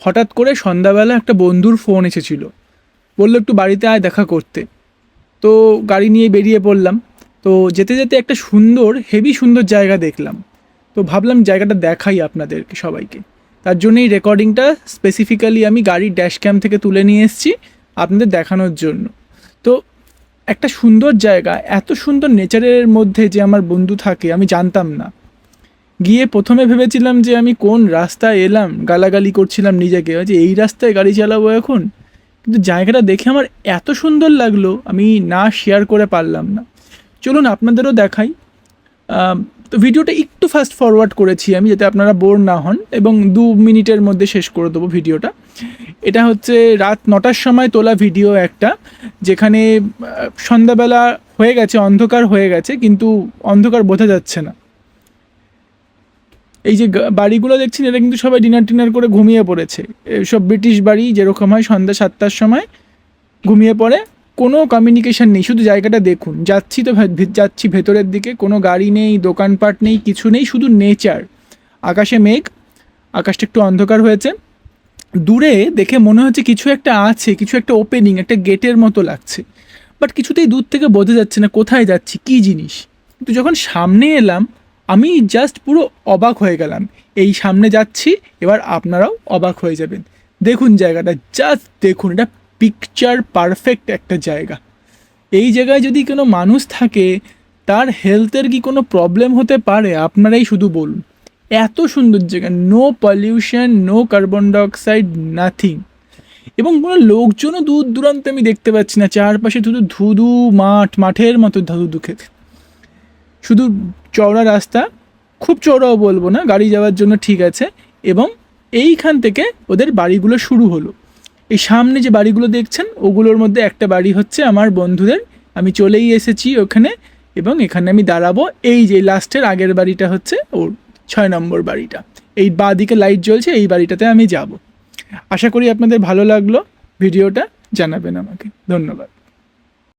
হঠাৎ করে সন্ধ্যাবেলা একটা বন্ধুর ফোন এসেছিলো, বললো একটু বাড়িতে আয় দেখা করতে। তো গাড়ি নিয়ে বেরিয়ে পড়লাম। তো যেতে যেতে একটা হেভি সুন্দর জায়গা দেখলাম। তো ভাবলাম জায়গাটা দেখাই আপনাদেরকে সবাইকে। তার জন্যই রেকর্ডিংটা স্পেসিফিক্যালি আমি গাড়ির ড্যাশ ক্যাম থেকে তুলে নিয়ে এসেছি আপনাদের দেখানোর জন্য। তো একটা সুন্দর জায়গা, এত সুন্দর নেচারের মধ্যে যে আমার বন্ধু থাকে আমি জানতাম না। গিয়ে প্রথমে ভেবেছিলাম যে আমি কোন রাস্তায় এলাম, গালাগালি করছিলাম নিজেকে যে এই রাস্তায় গাড়ি চালাবো এখন। কিন্তু জায়গাটা দেখে আমার এত সুন্দর লাগলো, আমি না শেয়ার করে পারলাম না। চলুন আপনাদেরও দেখাই। তো ভিডিওটা একটু ফাস্ট ফরওয়ার্ড করেছি আমি, যাতে আপনারা বোর না হন, এবং 2 মিনিটের মধ্যে শেষ করে দেবো ভিডিওটা। এটা হচ্ছে রাত 9টার সময় তোলা ভিডিও একটা, যেখানে সন্ধ্যাবেলা হয়ে গেছে, অন্ধকার হয়ে গেছে, কিন্তু অন্ধকার বোঝা যাচ্ছে না। এই যে বাড়িগুলো দেখছেন, এটা কিন্তু সবাই ডিনার করে ঘুমিয়ে পড়েছে। সব ব্রিটিশ বাড়ি যেরকম হয় সন্ধ্যা 7টার সময় ঘুমিয়ে পড়ে, কোনো কমিউনিকেশান নেই। শুধু জায়গাটা দেখুন, যাচ্ছি ভেতরের দিকে, কোনো গাড়ি নেই, দোকানপাট নেই, কিছু নেই, শুধু নেচার। আকাশে মেঘ, আকাশটা একটু অন্ধকার হয়েছে। দূরে দেখে মনে হচ্ছে কিছু একটা আছে, কিছু একটা ওপেনিং, একটা গেটের মতো লাগছে, বাট কিছুতেই দূর থেকে বোঝা যাচ্ছে না কোথায় যাচ্ছি, কী জিনিস। কিন্তু যখন সামনে এলাম আমি জাস্ট পুরো অবাক হয়ে গেলাম। এই সামনে যাচ্ছি, এবার আপনারাও অবাক হয়ে যাবেন। দেখুন জায়গাটা, জাস্ট দেখুন, এটা পিকচার পারফেক্ট একটা জায়গা। এই জায়গায় যদি কোনো মানুষ থাকে, তার হেলথের কি কোনো প্রবলেম হতে পারে? আপনারাই শুধু বলুন। এত সুন্দর জায়গা, no pollution, no carbon dioxide, nothing. এবং কোনো লোকজনও দূর দূরান্তে আমি দেখতে পাচ্ছি না, চারপাশে শুধু ধুধু মাঠের মতো ধুধু খেতে। শুধু চওড়া রাস্তা, খুব চওড়াও বলবো না, গাড়ি যাওয়ার জন্য ঠিক আছে। এবং এইখান থেকে ওদের বাড়িগুলো শুরু হলো। এই সামনে যে বাড়িগুলো দেখছেন, ওগুলোর মধ্যে একটা বাড়ি হচ্ছে আমার বন্ধুদের। আমি চলেই এসেছি ওখানে, এবং এখানে আমি দাঁড়াবো। এই যে লাস্টের আগের বাড়িটা হচ্ছে ওর 6 নম্বর বাড়িটা। এই বাঁ দিকে লাইট জ্বলছে, এই বাড়িটাতে আমি যাব। আশা করি আপনাদের ভালো লাগলো ভিডিওটা, জানাবেন আমাকে। ধন্যবাদ।